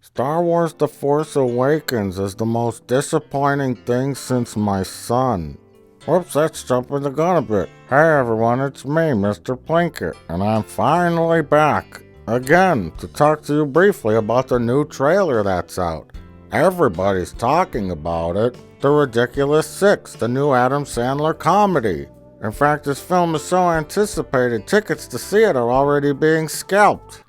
Star Wars The Force Awakens is the most disappointing thing since my son. Whoops, that's jumping the gun a bit. Hey everyone, it's me, Mr. Plinkett, and I'm finally back, again, to talk to you briefly about the new trailer that's out. Everybody's talking about it. The Ridiculous Six, the new Adam Sandler comedy. In fact, this film is so anticipated, tickets to see it are already being scalped.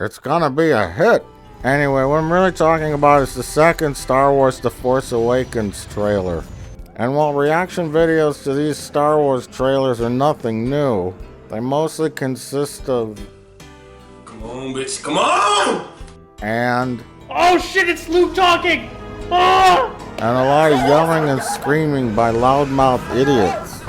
It's gonna be a hit. Anyway, what I'm really talking about is the second Star Wars The Force Awakens trailer. And while reaction videos to these Star Wars trailers are nothing new, they mostly consist of... Come on, bitch, come on! And... Oh shit, it's Luke talking! Ah! And a lot of yelling and screaming by loudmouth idiots.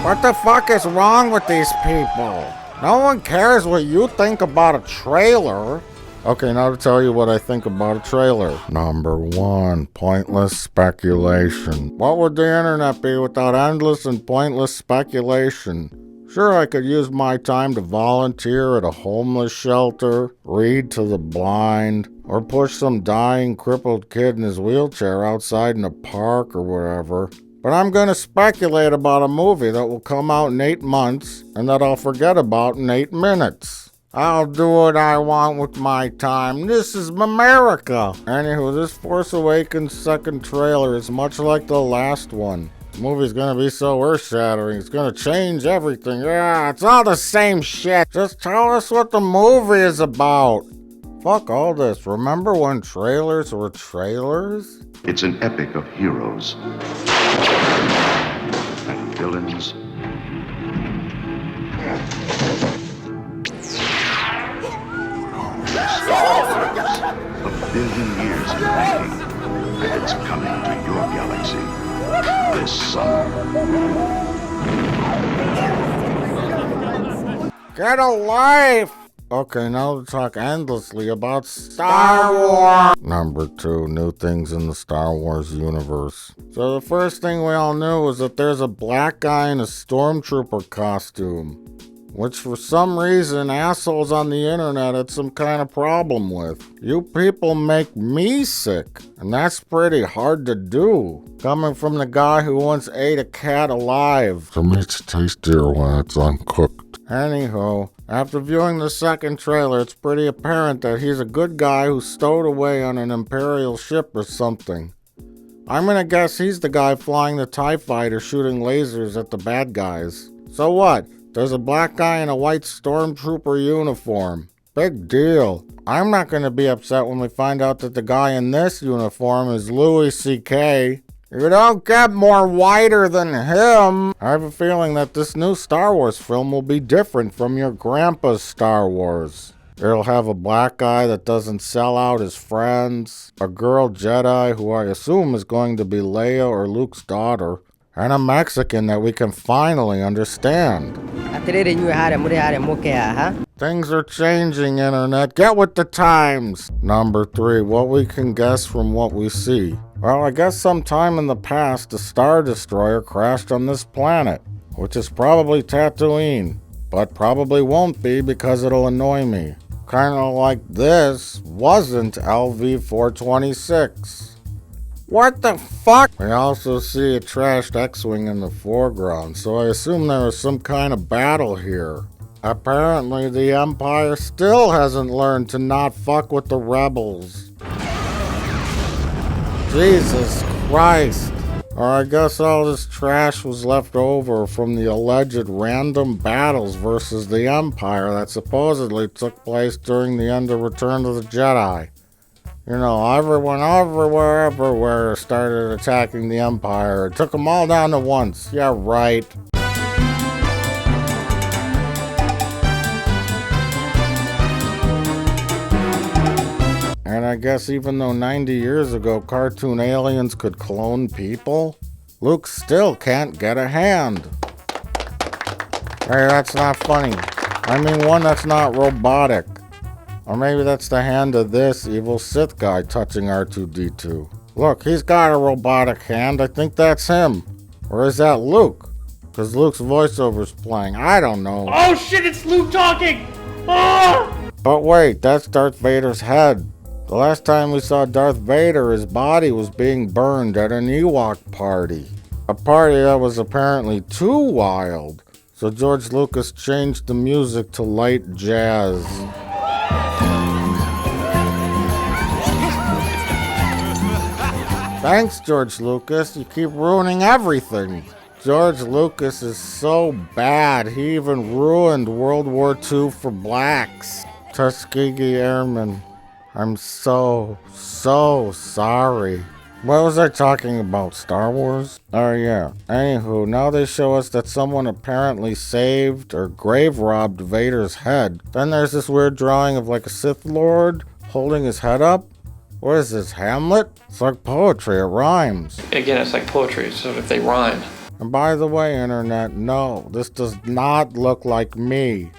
What the fuck is wrong with these people? No one cares what you think about a trailer. Okay, now to tell you what I think about a trailer. Number 1, pointless speculation. What would the internet be without endless and pointless speculation? Sure, I could use my time to volunteer at a homeless shelter, read to the blind, or push some dying, crippled kid in his wheelchair outside in a park or whatever. But I'm going to speculate about a movie that will come out in 8 months and that I'll forget about in 8 minutes. I'll do what I want with my time. This is America. Anywho, this Force Awakens second trailer is much like the last one. The movie's gonna be so earth-shattering, it's gonna change everything. Yeah, it's all the same shit. Just tell us what the movie is about. Fuck all this. Remember when trailers were trailers? It's an epic of heroes and villains. Star Wars, 1 billion years in the making, and it's coming to your galaxy this summer. Get a life! Okay, now to talk endlessly about Star Wars. Number 2, new things in the Star Wars universe. So the first thing we all knew was that there's a black guy in a stormtrooper costume, which for some reason assholes on the internet had some kind of problem with. You people make me sick, and that's pretty hard to do. Coming from the guy who once ate a cat alive. To me it's tastier when it's uncooked. Anyhow, after viewing the second trailer, it's pretty apparent that he's a good guy who's stowed away on an Imperial ship or something. I'm gonna guess he's the guy flying the TIE fighter shooting lasers at the bad guys. So what? There's a black guy in a white stormtrooper uniform. Big deal. I'm not gonna be upset when we find out that the guy in this uniform is Louis C.K. You don't get more whiter than him. I have a feeling that this new Star Wars film will be different from your grandpa's Star Wars. It'll have a black guy that doesn't sell out his friends, a girl Jedi who I assume is going to be Leia or Luke's daughter, and a Mexican that we can finally understand. Things are changing, internet. Get with the times. Number 3, what we can guess from what we see. Well, I guess sometime in the past, a Star Destroyer crashed on this planet, which is probably Tatooine, but probably won't be because it'll annoy me. Kinda like this wasn't LV-426. What the fuck? We also see a trashed X-Wing in the foreground, so I assume there was some kind of battle here. Apparently, the Empire still hasn't learned to not fuck with the rebels. Jesus Christ. Or I guess all this trash was left over from the alleged random battles versus the Empire that supposedly took place during the end of Return of the Jedi. You know, everyone everywhere started attacking the Empire. It took them all down at once. Yeah, right. And I guess even though 90 years ago cartoon aliens could clone people, Luke still can't get a hand. Hey, that's not funny. I mean one that's not robotic. Or maybe that's the hand of this evil Sith guy touching R2-D2. Look, he's got a robotic hand. I think that's him. Or is that Luke? because Luke's voiceover's playing. I don't know. Oh shit, it's Luke talking! Ah! But wait, that's Darth Vader's head. The last time we saw Darth Vader, his body was being burned at an Ewok party. A party that was apparently too wild. So George Lucas changed the music to light jazz. Thanks, George Lucas. You keep ruining everything. George Lucas is so bad, he even ruined World War II for blacks. Tuskegee Airmen, I'm so sorry. What was I talking about? Star Wars? Oh yeah. Anywho, now they show us that someone apparently saved or grave robbed Vader's head. Then there's this weird drawing of like a Sith Lord holding his head up. What is this, Hamlet? It's like poetry, it rhymes. Again, it's like poetry, so if they rhyme. And by the way, internet, no, this does not look like me.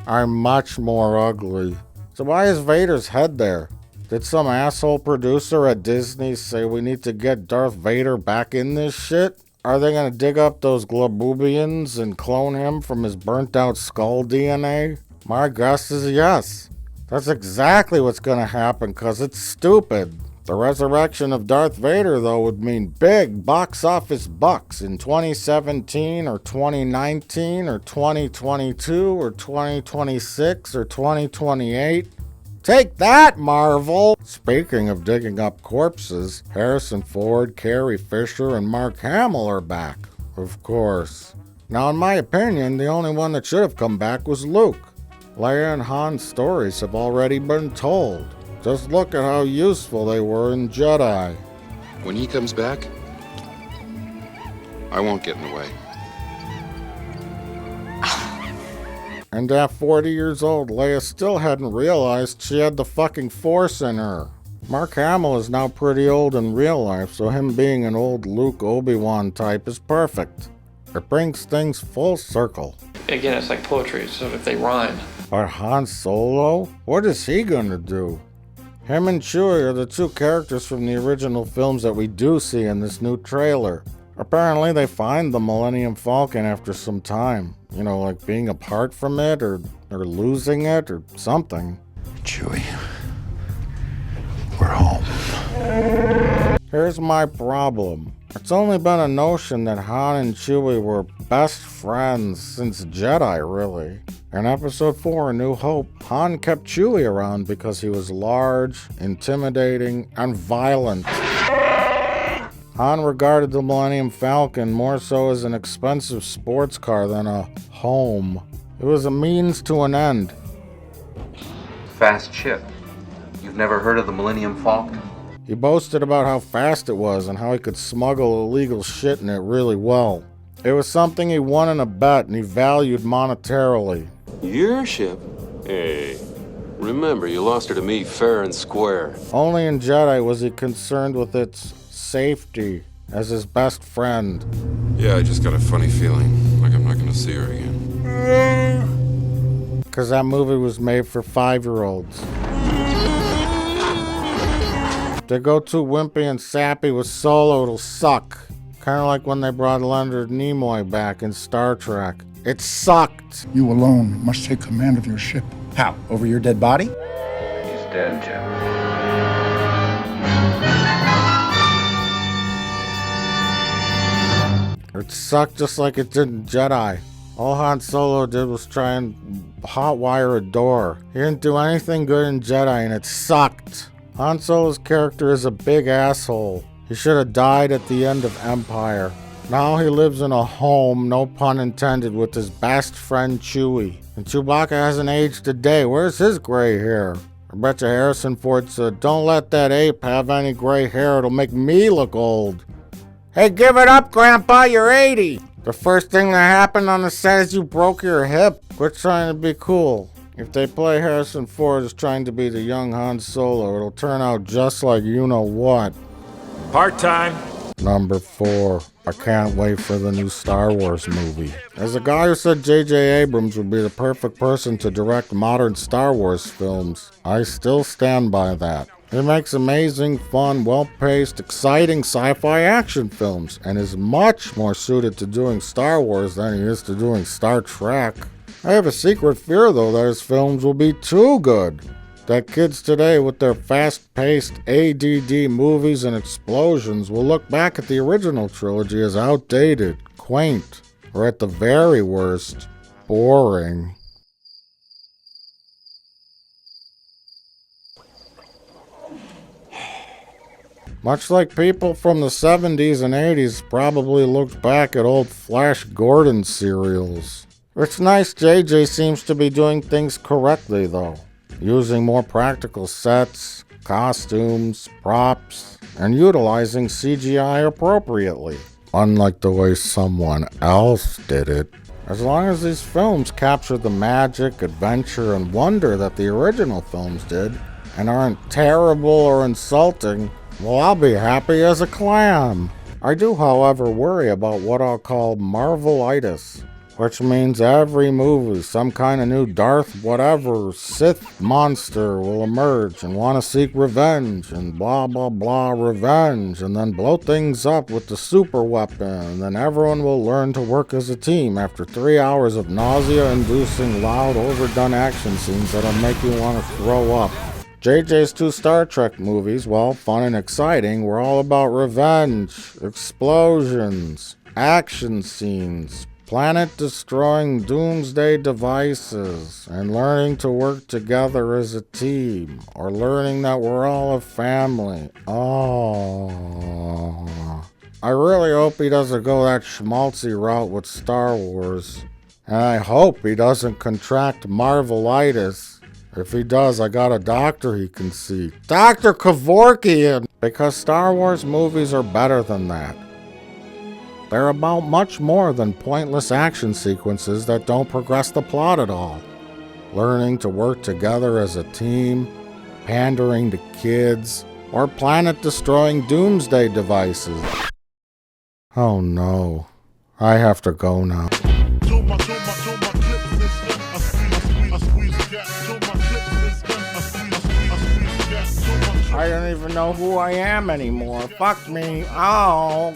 I'm much more ugly. So why is Vader's head there? Did some asshole producer at Disney say we need to get Darth Vader back in this shit? Are they gonna dig up those Globoobians and clone him from his burnt out skull DNA? My guess is yes. That's exactly what's gonna happen, cause it's stupid. The resurrection of Darth Vader, though, would mean big box office bucks in 2017 or 2019 or 2022 or 2026 or 2028. Take that, Marvel! Speaking of digging up corpses, Harrison Ford, Carrie Fisher, and Mark Hamill are back. Of course. Now, in my opinion, the only one that should have come back was Luke. Leia and Han's stories have already been told. Just look at how useful they were in Jedi. When he comes back, I won't get in the way. And at 40 years old, Leia still hadn't realized she had the fucking Force in her. Mark Hamill is now pretty old in real life, so him being an old Luke Obi-Wan type is perfect. It brings things full circle. Again, it's like poetry, so if they rhyme. But Han Solo? What is he gonna do? Him and Chewie are the two characters from the original films that we do see in this new trailer. Apparently they find the Millennium Falcon after some time. You know, like being apart from it or losing it or something. Chewie, we're home. Here's my problem. It's only been a notion that Han and Chewie were best friends since Jedi, really. In Episode 4, A New Hope, Han kept Chewie around because he was large, intimidating, and violent. Han regarded the Millennium Falcon more so as an expensive sports car than a home. It was a means to an end. Fast ship. You've never heard of the Millennium Falcon? He boasted about how fast it was and how he could smuggle illegal shit in it really well. It was something he won in a bet and he valued monetarily. Your ship? Hey, remember, you lost her to me fair and square. Only in Jedi was he concerned with its safety as his best friend. Yeah, I just got a funny feeling, like I'm not gonna see her again. Because that movie was made for 5-year-olds. If they go too wimpy and sappy with Solo, it'll suck. Kind of like when they brought Leonard Nimoy back in Star Trek. It sucked. You alone must take command of your ship. How? Over your dead body? He's dead, Jim. It sucked just like it did in Jedi. All Han Solo did was try and hotwire a door. He didn't do anything good in Jedi and it sucked. Han Solo's character is a big asshole. He should have died at the end of Empire. Now he lives in a home, no pun intended, with his best friend Chewie. And Chewbacca hasn't aged a day. Where's his gray hair? I bet you Harrison Ford said, "Don't let that ape have any gray hair. It'll make me look old." Hey, give it up, Grandpa. You're 80. The first thing that happened on the set is you broke your hip. Quit trying to be cool. If they play Harrison Ford as trying to be the young Han Solo, it'll turn out just like you-know-what. Part-time. Number 4. I can't wait for the new Star Wars movie. As a guy who said JJ Abrams would be the perfect person to direct modern Star Wars films, I still stand by that. He makes amazing, fun, well-paced, exciting sci-fi action films, and is much more suited to doing Star Wars than he is to doing Star Trek. I have a secret fear, though, that his films will be too good. That kids today, with their fast-paced ADD movies and explosions, will look back at the original trilogy as outdated, quaint, or at the very worst, boring. Much like people from the 70s and 80s probably looked back at old Flash Gordon serials. It's nice JJ seems to be doing things correctly, though. Using more practical sets, costumes, props, and utilizing CGI appropriately. Unlike the way someone else did it. As long as these films capture the magic, adventure, and wonder that the original films did, and aren't terrible or insulting, well, I'll be happy as a clam. I do, however, worry about what I'll call Marvelitis, which means every movie, some kind of new Darth whatever Sith monster will emerge and want to seek revenge, and blah blah blah revenge, and then blow things up with the super weapon, and then everyone will learn to work as a team after 3 hours of nausea-inducing, loud, overdone action scenes that'll make you want to throw up. JJ's 2 Star Trek movies, while fun and exciting, were all about revenge, explosions, action scenes, planet-destroying doomsday devices, and learning to work together as a team, or learning that we're all a family. Oh, I really hope he doesn't go that schmaltzy route with Star Wars. And I hope he doesn't contract Marvelitis. If he does, I got a doctor he can see. Dr. Kevorkian! Because Star Wars movies are better than that. They're about much more than pointless action sequences that don't progress the plot at all. Learning to work together as a team, pandering to kids, or planet-destroying doomsday devices. Oh no, I have to go now. I don't even know who I am anymore. Fuck me. Oh.